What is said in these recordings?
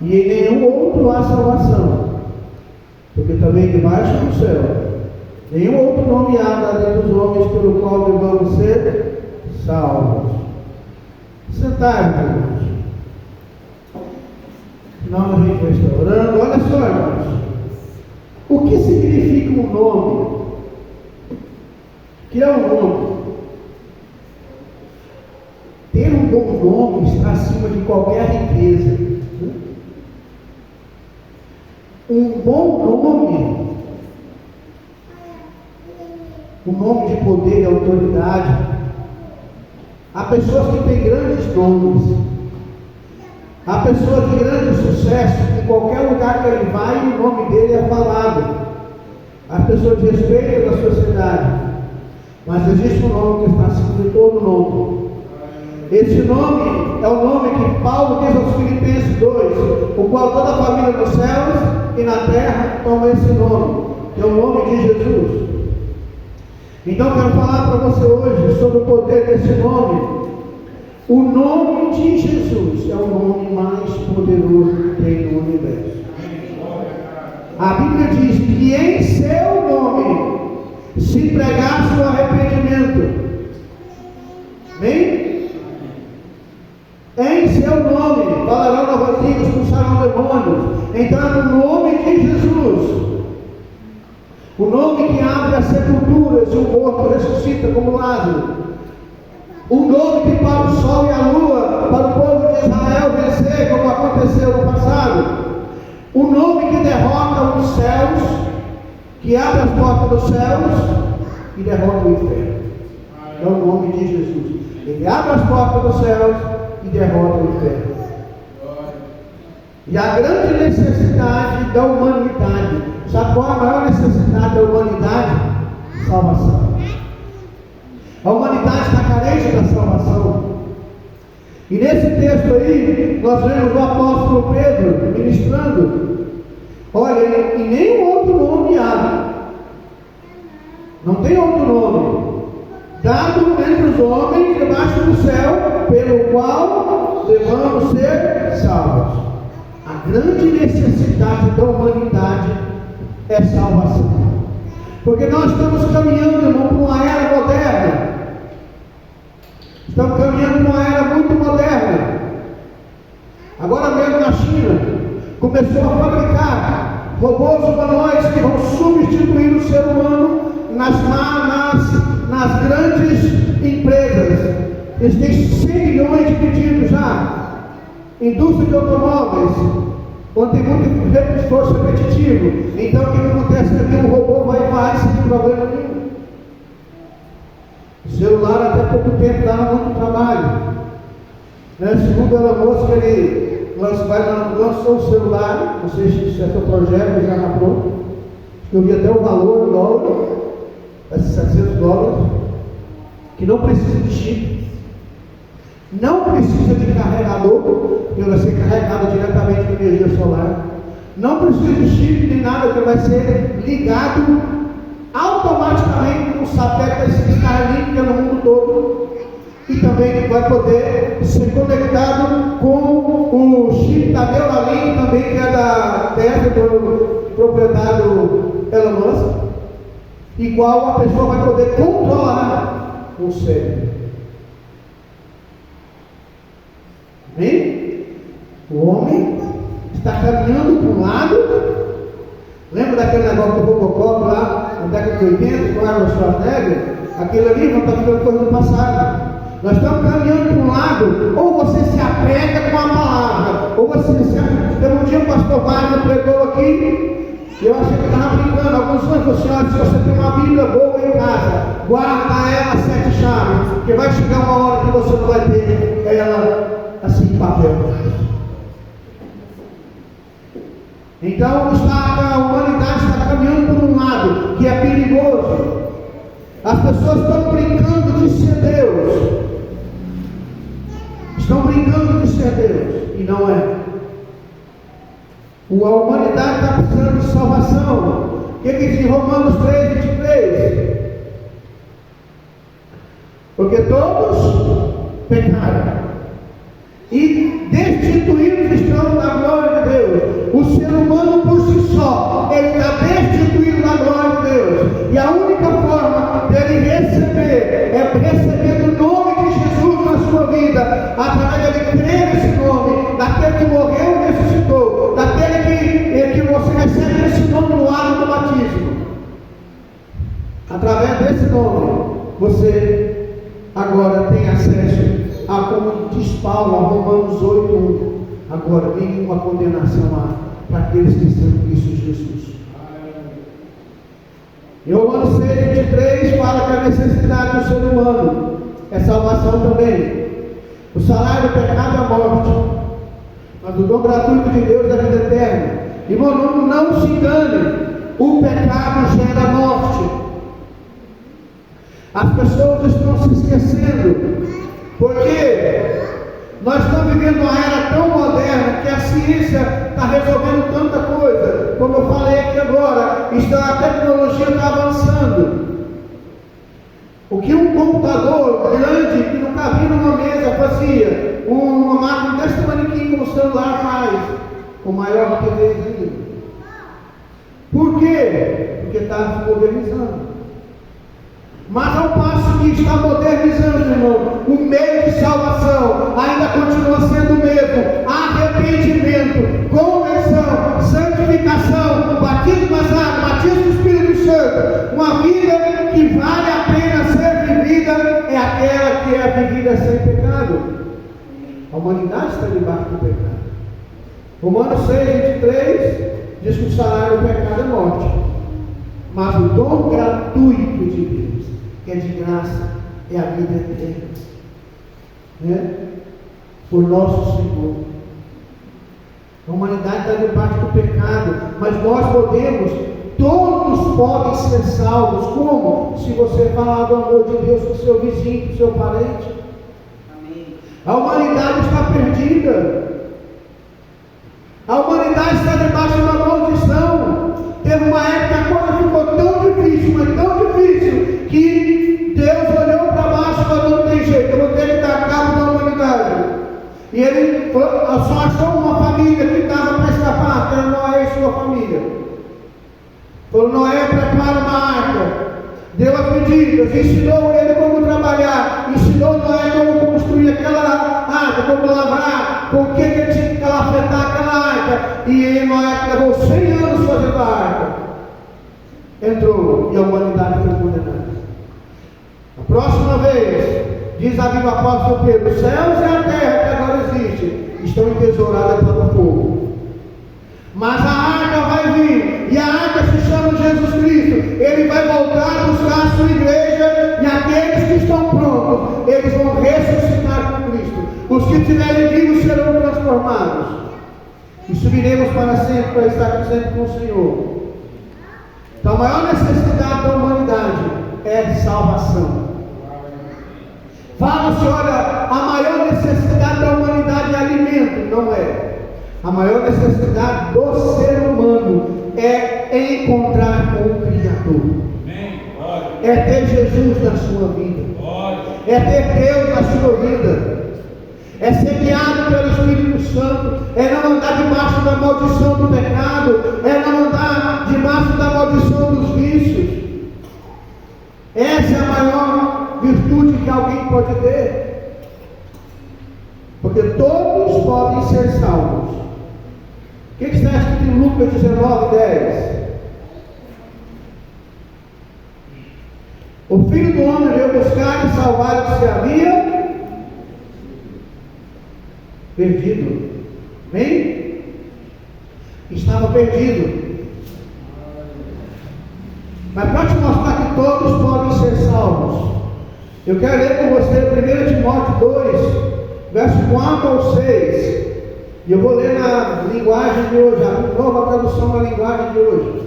e em nenhum outro há salvação, porque também debaixo do céu nenhum outro nome há dado entre os homens pelo qual devamos ser salvos. Sentai-vos, irmãos. Senão a gente vai estar orando. Olha só, irmãos. O que significa um nome? O que é um nome? Ter um bom nome está acima de qualquer riqueza. Um bom nome, um nome de poder e autoridade. Há pessoas que têm grandes nomes. Há pessoas de grande sucesso, em qualquer lugar que ele vai, o nome dele é falado. As pessoas respeitam a sociedade, mas existe um nome que está acima de todo nome. Esse nome é o nome que Paulo diz aos Filipenses 2, o qual toda a família nos céus e na terra toma esse nome, que é o nome de Jesus. Então quero falar para você hoje sobre o poder desse nome. O nome de Jesus é o nome mais poderoso que tem no universo. A Bíblia diz que em seu nome se pregasse o arrependimento. Amém? Em seu nome falarão novas línguas, expulsarão demônios. Então é no nome de Jesus. O nome que abre as sepulturas e o morto ressuscita como Lázaro. O nome que para o sol e a lua, para o povo de Israel vencer, como aconteceu no passado. O nome que derrota os céus, que abre as portas dos céus e derrota o inferno. É o nome de Jesus. Ele abre as portas dos céus e derrota o inferno. E a grande necessidade da humanidade, sabe qual é a maior necessidade da humanidade? Salvação. A humanidade está carente da salvação. E nesse texto aí, nós vemos o apóstolo Pedro ministrando. Olha, em nenhum outro nome há. Não tem outro nome dado entre os homens debaixo do céu, pelo qual devamos ser salvos. A grande necessidade da humanidade é salvação. Porque nós estamos caminhando, irmão, para uma era moderna. Estamos caminhando para uma era muito moderna. Agora mesmo na China, começou a fabricar robôs humanoides que vão substituir o ser humano nas grandes empresas. Eles têm 100 milhões de pedidos já. Indústria de automóveis, onde tem muito esforço repetitivo. Então o que acontece é que o robô vai sem problema nenhum. O celular até pouco tempo dava muito trabalho. Segundo Elon Musk, ele lançou o celular, não sei se é seu projeto, já está pronto. Eu vi até o valor do dólar, esses $700, que não precisa de chip, não precisa de carregador, porque vai ser carregado diretamente com energia solar, não precisa de chip nem nada, que vai ser ligado automaticamente com o satélite Starlink no mundo todo, e também vai poder ser conectado com o chip da Neuralink, também que é da terra do proprietário Elon Musk, igual a pessoa vai poder controlar o cérebro. Amém? O homem está caminhando para um lado. Lembra daquele negócio do Robocop lá na década de 80, com Arnold Schwarzenegger? Aquilo ali não está ficando coisa do passado. Nós estamos caminhando para um lado, ou você se apega com a palavra, ou você se apega. Então, um dia o pastor Wagner pregou aqui, e eu achei que estava brincando. Alguns anos do Senhor, se você tem uma Bíblia boa em casa, guarda ela 7 chaves, porque vai chegar uma hora que você não vai ter ela assim em papel. Então a humanidade está caminhando por um lado que é perigoso. As pessoas estão brincando de ser Deus. Estão brincando de ser Deus. E não é. A humanidade está precisando de salvação. O que diz em Romanos 3:23? Porque todos pecaram e destituídos estão da glória de através desse nome, você agora tem acesso a, como diz Paulo, a Romanos 8:1. Agora, nenhuma condenação há para aqueles que estão em Cristo Jesus. Em Romanos 6:23 fala que a necessidade do ser humano é salvação também. O salário do pecado é a morte, mas o dom gratuito de Deus é a vida eterna. Irmão, não se engane, o pecado gera morte. As pessoas estão se esquecendo, porque nós estamos vivendo uma era tão moderna que a ciência está resolvendo tanta coisa. Como eu falei aqui agora, a tecnologia está avançando. O que um computador grande, que não cabia numa mesa, fazia, uma máquina desse tamanho como o celular faz, o maior que eles ainda. Por quê? Porque está se modernizando. Mas ao passo que está modernizando, irmão, o meio de salvação ainda continua sendo o mesmo: arrependimento, conversão, santificação, batismo nas águas, batismo do Espírito Santo. Uma vida que vale a pena ser vivida é aquela que é vivida sem pecado. A humanidade está debaixo do pecado. Romanos 6:23 diz que o salário do pecado é morte, mas o dom gratuito de Deus, que é de graça, é a vida eterna, né? Por nosso Senhor. A humanidade está debaixo do pecado, mas nós podemos, todos podem ser salvos. Como? Se você falar do amor de Deus para o seu vizinho, para o seu parente. Amém. A humanidade está perdida. A humanidade está debaixo da maldição. Teve uma época que a coisa ficou tão difícil, mas tão difícil, que Deus olhou para baixo e falou: não tem jeito, eu vou ter que dar cabo da humanidade. E ele só achou uma família que estava para escapar, que era Noé e sua família. Falou: Noé, prepara uma arca. Deu as medidas, ensinou ele como trabalhar, ensinou Noé como construir aquela arca, como lavrar, com o que ele tinha que afetar aquela arca. E Noé levou 100 anos fazendo a arca. Entrou e a humanidade foi condenada. A próxima vez, diz a Bíblia, apóstolo Pedro: os céus e a terra que agora existe estão entesouradas para o fogo. Mas a arca vai vir, e a arca se chama Jesus Cristo. Ele vai voltar a buscar a sua igreja, e aqueles que estão prontos, eles vão ressuscitar com Cristo. Os que estiverem vivos serão transformados, e subiremos para sempre, para estar sempre com o Senhor. Então a maior necessidade da humanidade é de salvação. Fala-se, olha, a maior necessidade da humanidade é alimento. Não é. A maior necessidade do ser humano é encontrar com o Criador. É ter Jesus na sua vida. É ter Deus na sua vida. É ser guiado pelo Espírito Santo. É não andar debaixo da maldição do pecado. É não andar debaixo da maldição dos vícios. Essa é a maior virtude que alguém pode ter. Porque todos podem ser salvos. O que está escrito em Lucas 19:10? O Filho do Homem veio buscar e salvar o que se havia perdido. Bem? Estava perdido. Mas para te mostrar que todos podem ser salvos, eu quero ler com você 1 Timóteo 2, verso 4 ao 6. E eu vou ler na linguagem de hoje, a nova tradução da linguagem de hoje.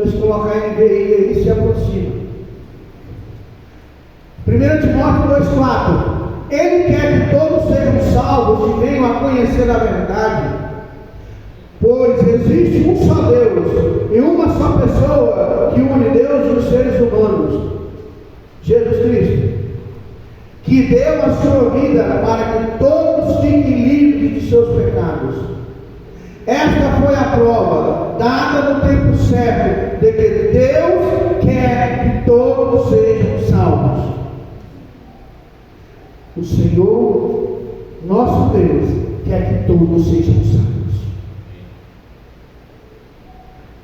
Se colocar a NVI, ele se aproxima. 1 Timóteo 2,4. Ele quer que todos sejam salvos e venham a conhecer a verdade. Pois existe um só Deus e uma só pessoa que une Deus e os seres humanos, Jesus Cristo, que deu a sua vida para que todos fiquem livres de seus pecados. Esta foi a prova, dada no tempo certo, de que Deus quer que todos sejam salvos. O Senhor, nosso Deus, quer que todos sejam salvos.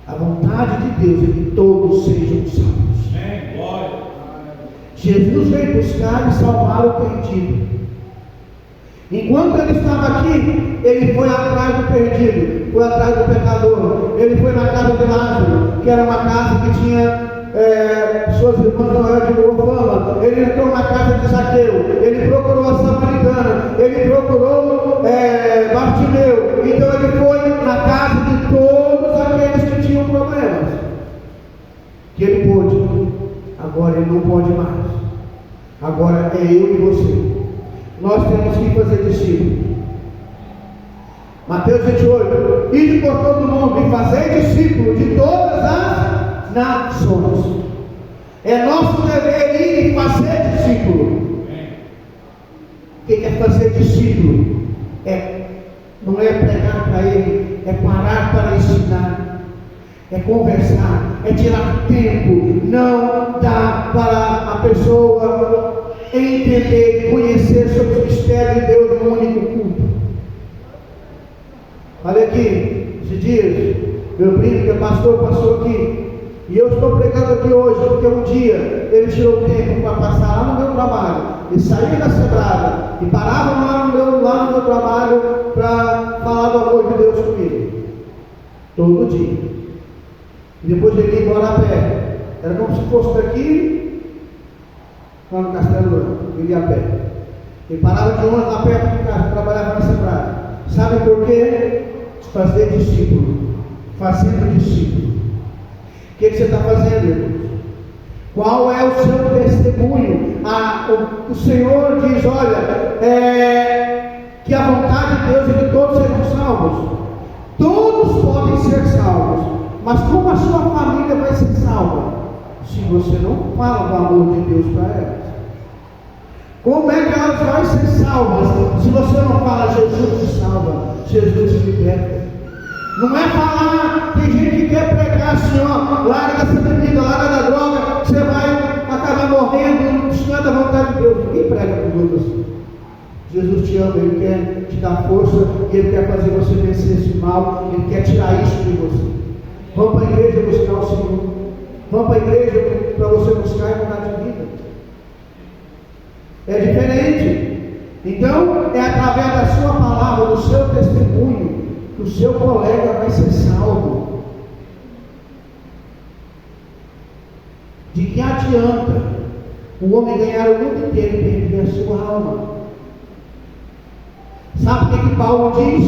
A vontade de Deus é que todos sejam salvos. veio buscar e salvar o perdido. Enquanto ele estava aqui, ele foi atrás do perdido, foi atrás do pecador. Ele foi na casa de Lázaro, que era uma casa que tinha suas irmãs não eram de boa fama. Ele entrou na casa de Zaqueu, ele procurou a samaritana, ele procurou Bartimeu. Então ele foi na casa de todos aqueles que tinham problemas. Que ele pôde, agora ele não pode mais. Agora é eu e você. Nós temos que fazer discípulos. Mateus 28: ide por todo mundo e fazei discípulos de todas as nações. É nosso dever ir e fazer discípulo. Quem é fazer discípulo? Não é pregar para ele, é parar para ensinar, é conversar, é tirar tempo. Não dá para a pessoa entender e conhecer sobre o mistério de Deus no único culto. Olha aqui, esses dias, meu primo que é pastor, passou aqui, e eu estou pregando aqui hoje, porque um dia ele tirou tempo para passar lá no meu trabalho, e saía da Sebrada, e parava lá no meu trabalho, para falar do amor de Deus comigo, todo dia, e depois ele ia embora a pé. Era como se fosse daqui lá no Castelo Branco, ele ia a pé. Ele parava de ônibus lá perto de casa, trabalhava na Sebrada. Sabe por quê? Fazer discípulo. Fazendo discípulo. O que você está fazendo, irmãos? Qual é o seu testemunho? O Senhor diz, olha, que a vontade de Deus é que todos sejam salvos. Todos podem ser salvos, mas como a sua família vai ser salva? Se você não fala do amor de Deus para elas. Como é que elas vão ser salvas se você não fala Jesus te salva, Jesus te liberta? Não é falar, tem gente que quer pregar assim, ó, larga essa bebida, larga da droga, você vai acabar morrendo, isso não é da vontade de Deus. Ninguém prega para os outros assim. Jesus te ama, Ele quer te dar força, Ele quer fazer você vencer esse mal, Ele quer tirar isso de você. Vamos para a igreja buscar o Senhor. Vamos para a igreja para você buscar e mudar de vida. É diferente. Então, é através da sua palavra, do seu testemunho, que o seu colega vai ser salvo. De que adianta o homem ganhar o mundo inteiro e perder a sua alma? Sabe o que Paulo diz?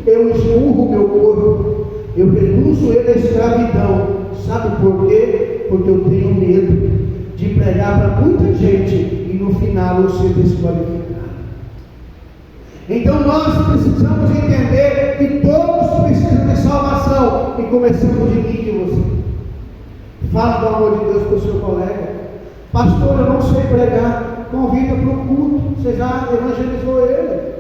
Eu esmurro meu corpo, eu reduzo ele à escravidão. Sabe por quê? Porque eu tenho medo de pregar para muita gente e no final eu ser desqualificado. Então nós precisamos entender que todos precisam de salvação, e começamos de mim e de você. Fala do amor de Deus para o seu colega. Pastor, eu não sei pregar. Convida para o culto. Você já evangelizou ele.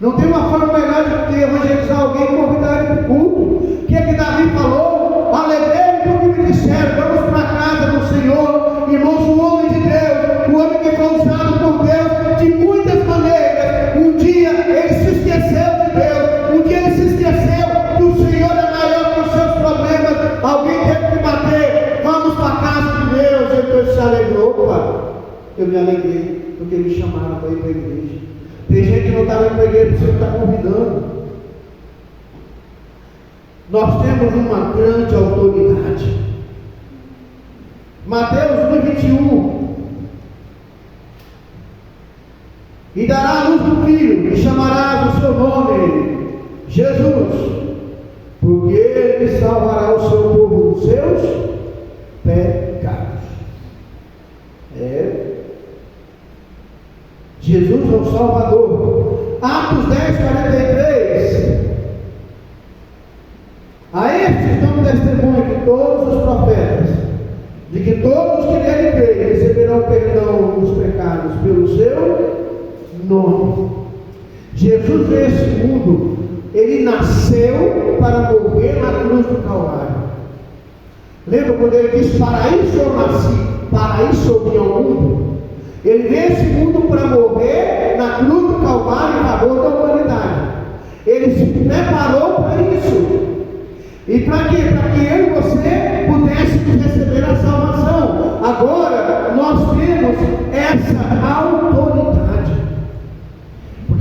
Não tem uma forma melhor de evangelizar alguém e convidar ele para o culto. O que é que Davi falou? Alegrei porque me disseram, vamos para a casa do Senhor. Irmãos, o homem de Deus, o homem que foi usado por Deus de muitas maneiras. Um dia ele se esqueceu de Deus. Um dia ele se esqueceu que o Senhor é maior que os seus problemas. Alguém teve que bater. Vamos para a casa de Deus. Então ele se alegrou. Opa, eu me alegrei porque me chamaram para ir para a igreja. Tem gente que não está indo para a igreja, você está convidando. Nós temos uma grande autoridade. Mateus 1:21. E dará a luz do filho, e chamarás o seu nome Jesus, porque ele salvará o seu povo dos seus pecados. Jesus é o Salvador. Atos 10:43. A estes dão testemunho de todos os profetas, de que todos que nele creem receberão perdão dos pecados pelo seu nome. Jesus veio a esse mundo, ele nasceu para morrer na cruz do Calvário. Lembra quando ele disse: para isso eu nasci, para isso eu vim ao mundo? Ele veio a esse mundo para morrer na cruz do Calvário em favor da humanidade. Ele se preparou para isso. E para quê? Para que eu e você pudéssemos receber a salvação. Agora, nós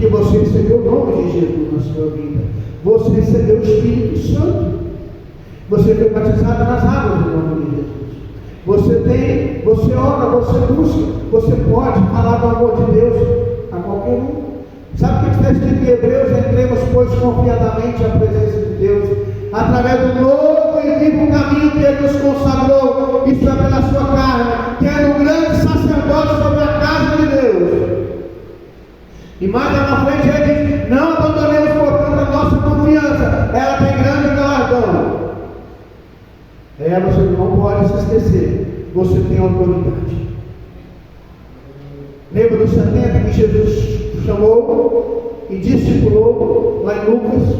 Porque você recebeu o nome de Jesus na sua vida. Você recebeu o Espírito Santo. Você foi batizado nas águas do nome de Jesus. Você ora, você busca, você pode falar do amor de Deus a qualquer um. Sabe o que está escrito em Hebreus? Entremos, pois, confiadamente à presença de Deus, através do novo e vivo caminho que Ele nos consagrou, isto é pela sua carne, que é um grande sacerdote sobre a casa de Deus. E mais lá na frente ele diz: não abandonemos, portanto, a nossa confiança, ela tem grande galardão. Você não pode se esquecer, você tem autoridade. Lembra dos 70 que Jesus chamou e discipulou lá em Lucas?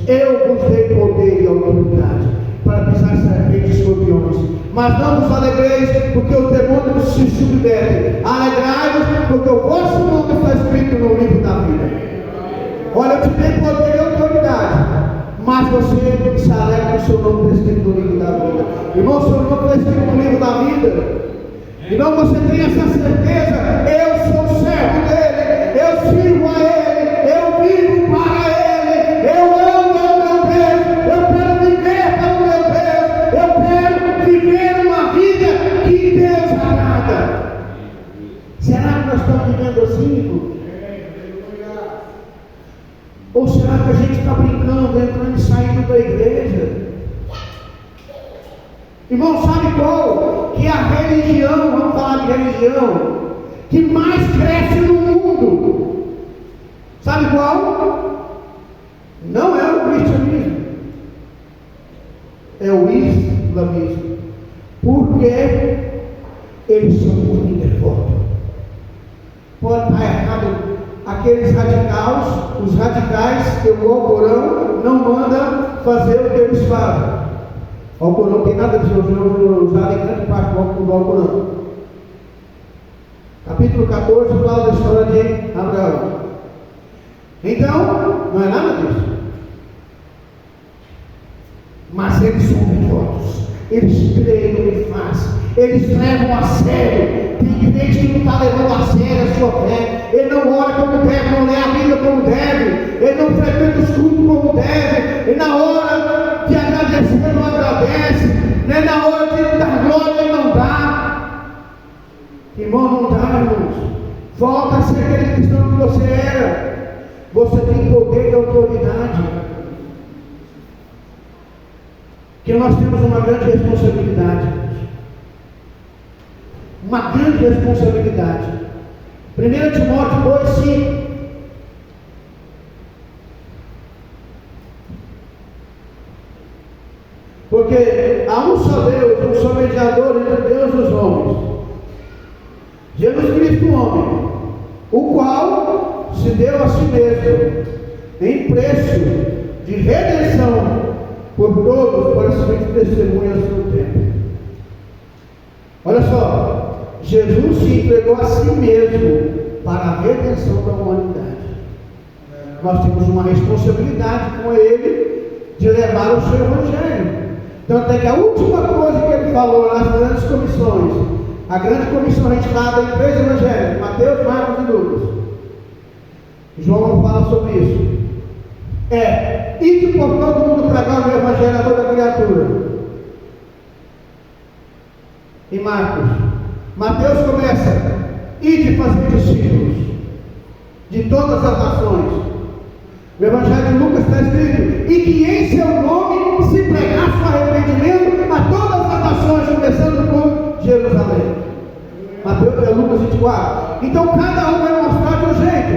Eu vos dei poder e autoridade para pisar serpentes e escorpiões, mas não vos alegreis porque os demônios se submetem. Alegrai-vos porque o vosso nome está escrito no livro da vida. Olha, eu te dei poder e autoridade, mas você se alegra que o seu nome está escrito no livro da vida. Irmão, o seu nome está escrito no livro da vida. Então você tem essa certeza: eu sou servo dele, eu sirvo a ele, eu vivo para ele, eu amo ao meu Deus, eu quero viver para o meu Deus, eu quero viver uma vida que Deus agrada. Será que nós estamos vivendo assim, irmão? Ou será que a gente está brincando, entrando e saindo da igreja? Irmão, sabe qual que é a religião, vamos falar de religião, que mais cresce no mundo? Sabe qual? Não é o cristianismo, é o islamismo. Porque eles são muito devotos. Pode estar errado aqueles os radicais que o Alcorão não manda fazer o que eles fazem. O Alcorão tem nada de usar em grande parte do Alcorão. Capítulo 14 fala da história de Abraão. Então, não é nada disso. Mas eles são devotos. Eles creem no que fazem. Eles levam a sério. Tem crente que não está levando a sério a sua fé. Ele não ora como deve, não lê a Bíblia como deve. Ele não frequenta os cultos como deve. E na hora de agradecer, não agradece. Nem na hora de dar glória, ele não dá. Irmão, não dá, irmãos. Volta a ser aquele cristão que você era. Você tem poder e autoridade. Que nós temos uma grande responsabilidade. Uma grande responsabilidade. 1 Timóteo 2:5. Porque há um só Deus, um só mediador entre Deus e os homens, Jesus Cristo, homem, o qual se deu a si mesmo em preço de redenção por todos, para serem testemunhas do tempo. Olha só, Jesus se entregou a si mesmo para a redenção da humanidade. Nós temos uma responsabilidade com Ele de levar o seu Evangelho. Tanto é que a última coisa que Ele falou nas grandes comissões, a grande comissão registrada em 3 evangelhos, Mateus, Marcos e Lucas, João não fala sobre isso. Ide por todo mundo pregar o Evangelho a toda criatura. Em Mateus começa: ide fazer discípulos de todas as nações. O Evangelho de Lucas está escrito: e que em seu nome se pregasse o arrependimento a todas as nações, começando por Jerusalém. Lucas 24. Então cada um vai mostrar de um jeito,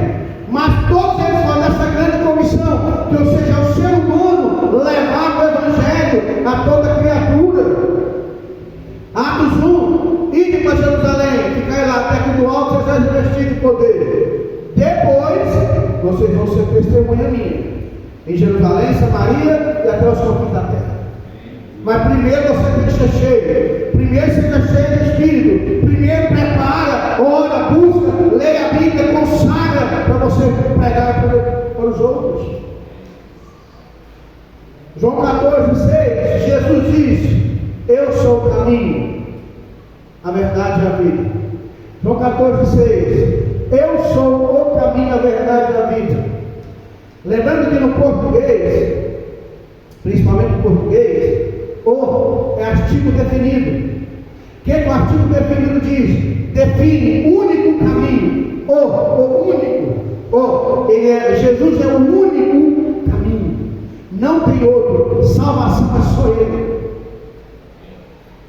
mas todos eles falam dessa grande comissão, que ou seja, é o ser humano levar o Evangelho a toda criatura. Atos 1: ide para Jerusalém, ficai lá até que do alto seja revestido de poder. Depois vocês vão ser testemunha minha em Jerusalém, Samaria e até os confins da terra. Mas primeiro você tem que ser cheio. Primeiro seja cheio de Espírito. Primeiro prepara, ora, busca, leia a Bíblia, consagra para você pregar para os outros. João 14:6, Jesus disse: eu sou o caminho, a verdade e a vida. João 14:6, eu sou o caminho Lembrando que no português, principalmente no português, o é artigo definido. O que o artigo definido diz? Define único caminho. O único. Jesus é o único caminho. Não tem outro. Salvação é só Ele.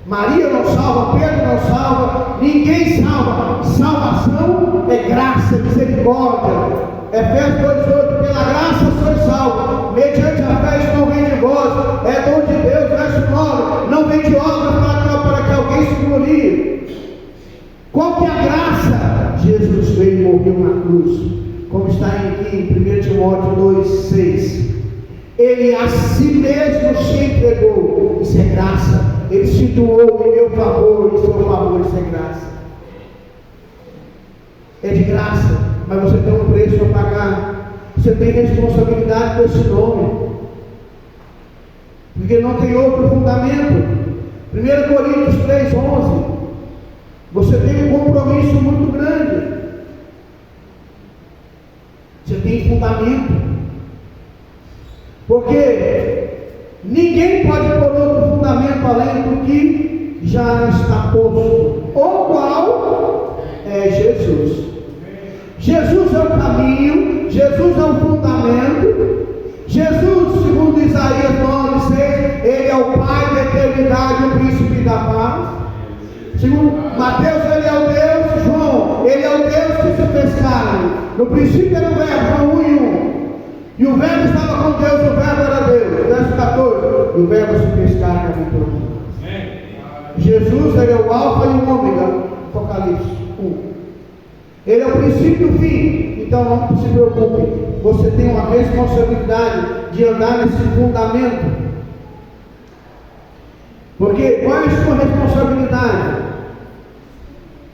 Maria não salva, Pedro não salva, ninguém salva. Salvação é graça, misericórdia. Efésios 2:8, pela graça sois salvos, mediante a fé, isso não vem de vós, é dom de Deus, verso 9, não vem de obra para que alguém se glorie. Qual que é a graça? Jesus veio e morreu na cruz, como está aqui em 1 Timóteo 2:6. Ele a si mesmo se entregou, isso é graça. Ele se doou em meu favor, em seu favor, isso é graça. É de graça, mas você tem um preço a pagar. Você tem responsabilidade com esse nome, porque não tem outro fundamento. 1 Coríntios 3:11. Você tem um compromisso muito grande. Você tem fundamento, porque ninguém pode pôr outro fundamento além do que já está posto, o qual é Jesus. Jesus é o caminho, Jesus é o fundamento. Jesus, segundo Isaías 9:6, Ele é o Pai da eternidade, o Príncipe da paz. Segundo Mateus, Ele é o Deus. João, Ele é o Deus que se fez carne. No princípio era o Verbo, João 1:1. E o Verbo estava com Deus, o Verbo era Deus. Verso 14. E o Verbo se fez carne e habitou entre nós. Jesus, Ele é o Alfa e o Ômega. Apocalipse 1. Ele é o princípio e o fim. Então não se preocupe. Você tem uma responsabilidade de andar nesse fundamento. Porque qual é a sua responsabilidade?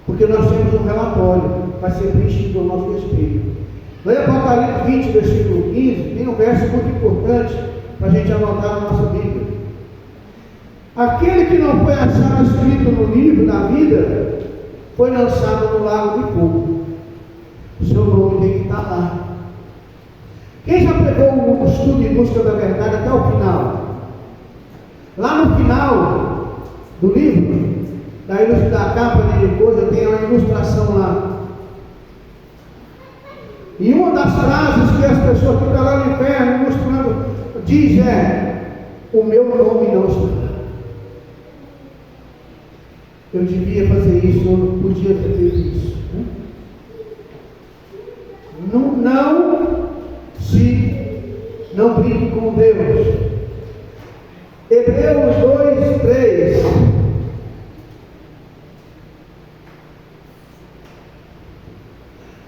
Porque nós temos um relatório. Vai ser preenchido ao nosso respeito. Leia Apocalipse 20, versículo 15, tem um verso muito importante para a gente anotar na nossa Bíblia. Aquele que não foi achado escrito no livro da vida, foi lançado no lago de fogo. O seu nome tem que estar lá. Quem já pegou o estudo em busca da verdade até o final? Lá no final do livro, da capa de coisa, tem uma ilustração lá. E uma das frases que as pessoas ficam lá no inferno mostrando, diz o meu nome não está lá. Eu devia fazer isso, eu não podia ter feito isso. Não brinque com Deus. Hebreus 2:3.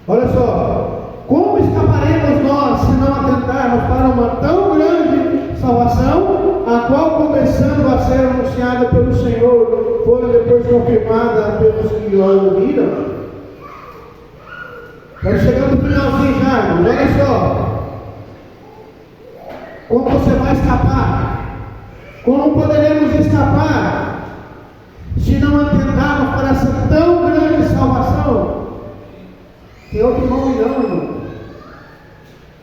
Olha só, como escaparemos nós se não atentarmos para uma tão grande salvação, a qual, começando a ser anunciada pelo Senhor, foi depois confirmada pelos que o ouviram? Estamos chegando no finalzinho já, irmãos. Olha só, como você vai escapar? Como poderemos escapar se não atentarmos para essa tão grande salvação? Tem outro nome não, irmão.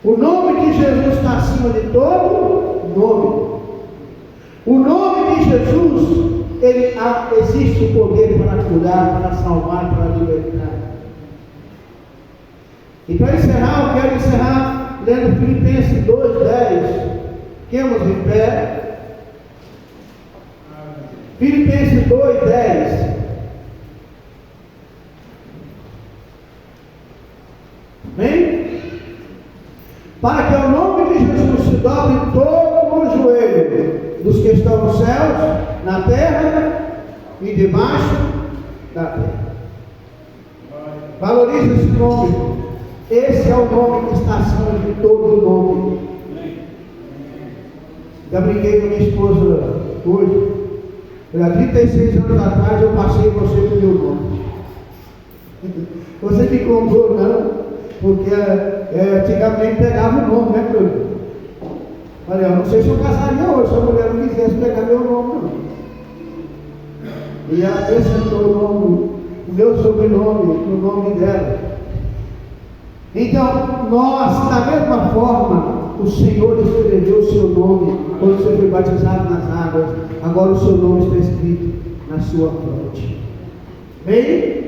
O nome de Jesus está acima de todo nome. O nome de Jesus, existe o poder para curar, para salvar, para libertar. E para encerrar, eu quero encerrar lendo Filipenses 2:10. Fiquemos em pé. Filipenses 2:10. Amém? Para que ao nome de Jesus se dobre todo o joelho dos que estão nos céus, na terra e debaixo da terra. Valorize esse nome. Esse é o nome que está acima de todo nome. Já brinquei com minha esposa hoje. Há 36 anos atrás eu passei você com o meu nome. Você me comprou, não? Porque antigamente pegava o nome, né, Cláudio? Olha, eu não sei se eu casaria hoje, se a mulher não quisesse pegar meu nome, não. E ela acrescentou o meu sobrenome, o nome dela. Então, nós, da mesma forma, o Senhor escreveu o seu nome quando você foi batizado nas águas. Agora o seu nome está escrito na sua fronte. Amém?